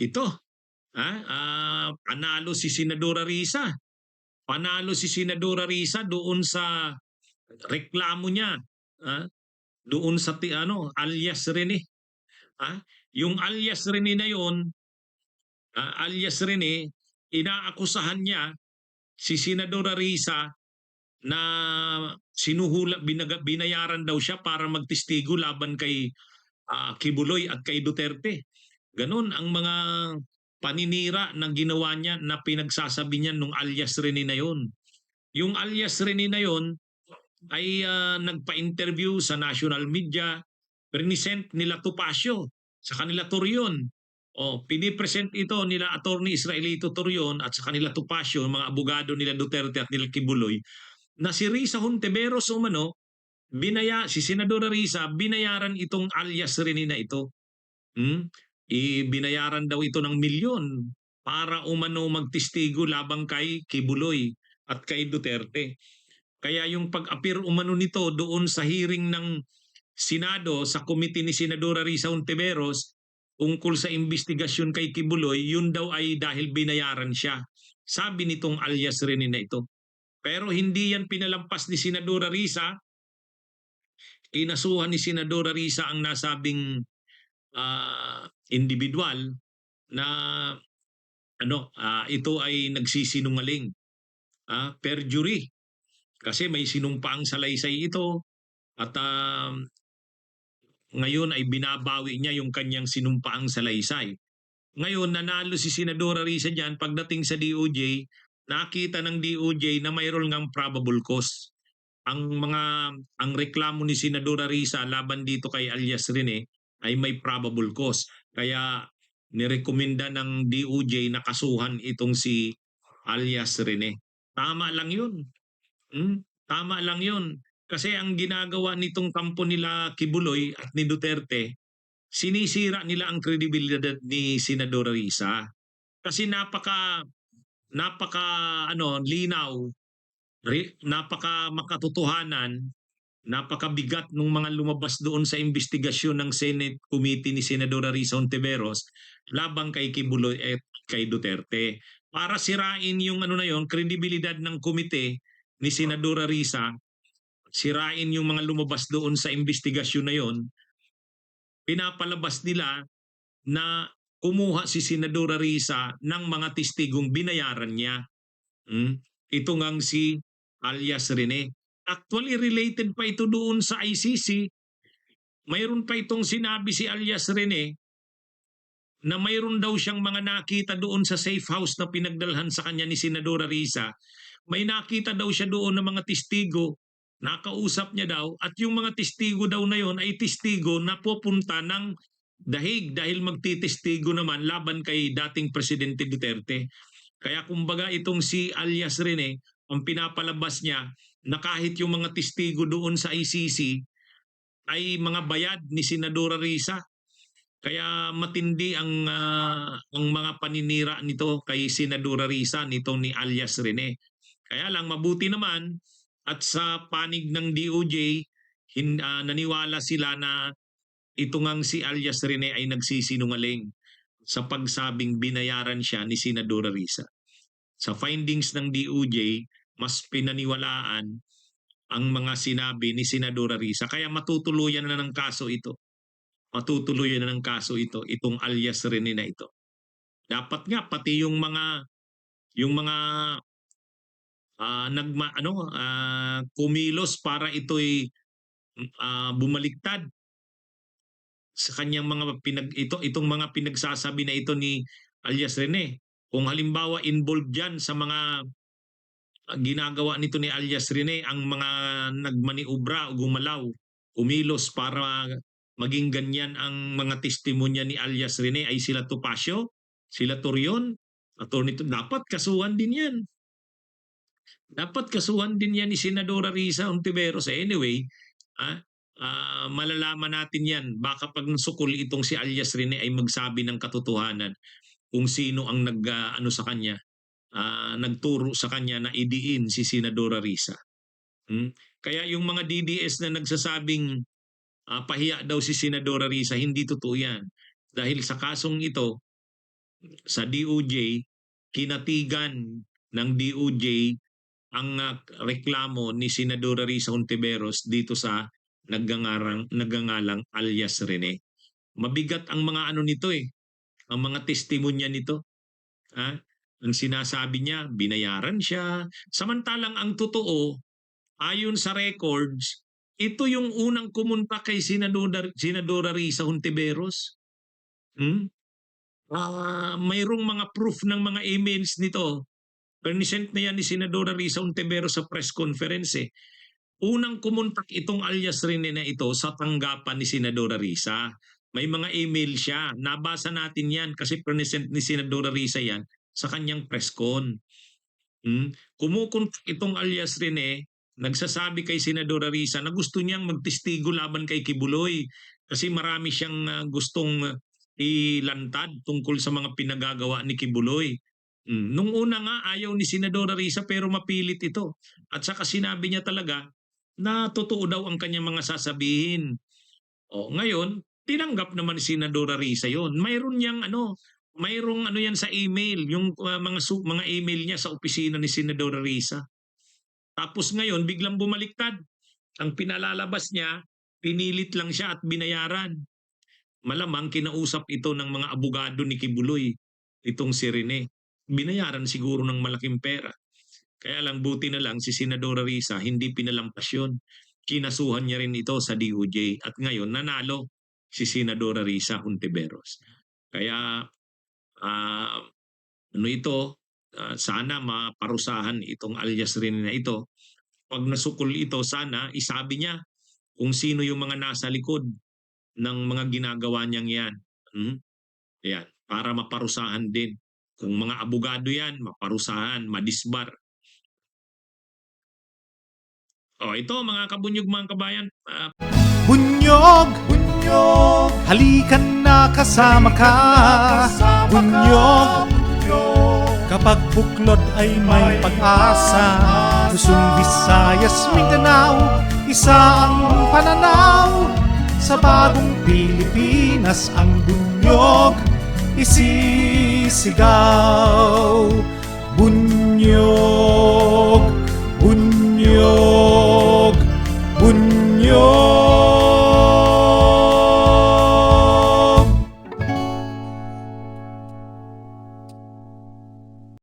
ito, panalo si Senadora Risa. Panalo si Senadora Risa doon sa reklamo niya, ah, doon sa alias Rene. Yung alias Rene na yon, alias Rene, inaakusahan niya si Senadora Risa na binayaran daw siya para magtestigo laban kay Kibuloy at kay Duterte. Ganon ang mga paninira na ginawa niya na pinagsasabi niya nung alias Rene na yon. Yung alias Rene na yon ay nagpa-interview sa national media, present nila Topacio sa kanila Torion. Pinipresent ito nila Attorney Israelito Torion at sa kanila Topacio, mga abogado nila Duterte at nila Kibuloy, na si Risa Hontiveros umano, si Senadora Risa, binayaran itong alias Rene na ito. Binayaran daw ito ng milyon para umano magtestigo labang kay Kibuloy at kay Duterte. Kaya yung pag-appear umano nito doon sa hearing ng Senado sa committee ni Senadora Risa Hontiveros tungkol sa investigasyon kay Kibuloy, yun daw ay dahil binayaran siya. Sabi nitong alias Rene na ito. Pero hindi yan pinalampas ni Senadora Risa. Kinasuhan ni Senadora Risa ang nasabing individual na ito ay nagsisinungaling, perjury, kasi may sinumpaang salaysay ito at ngayon ay binabawi niya yung kanyang sinumpaang salaysay. Ngayon nanalo si Senadora Risa diyan, pagdating sa DOJ, nakita ng DOJ na mayroon ngang probable cause. Ang reklamo ni Senadora Risa laban dito kay alias Rene ay may probable cause. Kaya nirekomenda ng DOJ na kasuhan itong si alias Rene. Tama lang 'yun. Tama lang 'yun. Kasi ang ginagawa nitong kampo nila Kibuloy at ni Duterte, sinisira nila ang kredibilidad ni Senadora Risa. Kasi napaka linaw, napaka makatotohanan, napakabigat ng mga lumabas doon sa investigasyon ng Senate Committee ni Senadora Risa Hontiveros labang kay Kibuloy at kay Duterte. Para sirain yung kredibilidad ng komite ni Senadora Risa, sirain yung mga lumabas doon sa investigasyon na yon, pinapalabas nila na kumuha si Senadora Risa ng mga testigong binayaran niya. Ito ngang si alias Rene. Actually, related pa ito doon sa ICC. Mayroon pa itong sinabi si alias Rene na mayroon daw siyang mga nakita doon sa safe house na pinagdalhan sa kanya ni Senadora Risa. May nakita daw siya doon ng mga testigo, nakausap niya daw, at yung mga testigo daw na yon ay testigo na pupunta ng dahig dahil magtitestigo naman laban kay dating Presidente Duterte. Kaya kumbaga itong si alias Rene, ang pinapalabas niya na kahit yung mga testigo doon sa ICC ay mga bayad ni Senadora Risa. Kaya matindi ang mga paninira nito kay Senadora Risa, nito ni alias Rene. Kaya lang mabuti naman at sa panig ng DOJ, naniwala sila na ito ngang si alias Rene ay nagsisinungaling sa pagsabing binayaran siya ni Senadora Risa. Sa findings ng DOJ, mas pinaniwalaan ang mga sinabi ni Senadora Risa. Kaya matutuluyan na ng kaso ito. Matutuluyan na ng kaso ito, itong alias Rene na ito. Dapat nga pati yung mga kumilos para ito'y bumaliktad sa kanyang mga itong mga pinagsasabi na ito ni alias Rene. Kung halimbawa involved diyan sa mga ginagawa nito ni alias Rene, ang mga nagmaniubra o gumalaw, kumilos para maging ganyan ang mga testimonya ni alias Rene ay sila Topacio, sila Torion, attorney, dapat kasuhan din yan. Dapat kasuhan din yan ni Senadora Risa Hontiveros. Anyway, malalaman natin yan. Baka pag sukol itong si alias Rene ay magsabi ng katotohanan kung sino ang sa kanya, nagturo sa kanya na idiin si Senadora Risa. Kaya yung mga DDS na nagsasabing pahiya daw si Senadora Risa, hindi totoo yan. Dahil sa kasong ito, sa DOJ, kinatigan ng DOJ ang reklamo ni Senadora Risa Hontiveros dito sa nagngangalang alias Rene. Mabigat ang mga ano nito ang mga testimonya nito. Ha? Ang sinasabi niya, binayaran siya. Samantalang ang totoo, ayon sa records, ito yung unang kumunta kay Senadora Risa Hontiveros. Mayroong mga proof ng mga emails nito. Present na yan ni Senadora Risa Hontiveros sa press conference Unang kumontak itong alias Rene na ito sa tanggapan ni Senadora Risa. May mga email siya. Nabasa natin yan kasi present ni Senadora Risa yan sa kanyang press con. Kumukontak itong alias Rene, nagsasabi kay Senadora Risa na gusto niyang magtestigo laban kay Kibuloy kasi marami siyang gustong ilantad tungkol sa mga pinagagawa ni Kibuloy. Nung una nga ayaw ni Senadora Risa pero mapilit ito. At saka sinabi niya talaga na totoo daw ang kanyang mga sasabihin. Ngayon, tinanggap naman ni Senadora Risa yon. Mayroong yan sa email, yung mga email niya sa opisina ni Senadora Risa. Tapos ngayon, biglang bumaliktad. Ang pinalalabas niya, pinilit lang siya at binayaran. Malamang kinausap ito ng mga abogado ni Kibuloy, itong si Rene. Binayaran siguro ng malaking pera. Kaya lang buti na lang si Senadora Risa hindi pinalampas yun. Kinasuhan niya rin ito sa DOJ at ngayon nanalo si Senadora Risa Hontiveros. Kaya sana maparusahan itong alias rin na ito. Pag nasukol ito, sana isabi niya kung sino yung mga nasa likod ng mga ginagawa niyang yan. Yan, para maparusahan din. Kung mga abogado yan, maparusahan, madisbar. Ito mga kabunyog mga kabayan. Bunyog, bunyog, halikan na kasama ka. Bunyog, kapag buklod ay may pag-asa. Luzon, Visayas, Mindanao, isa ang pananaw. Sa bagong Pilipinas ang bunyog isisigaw.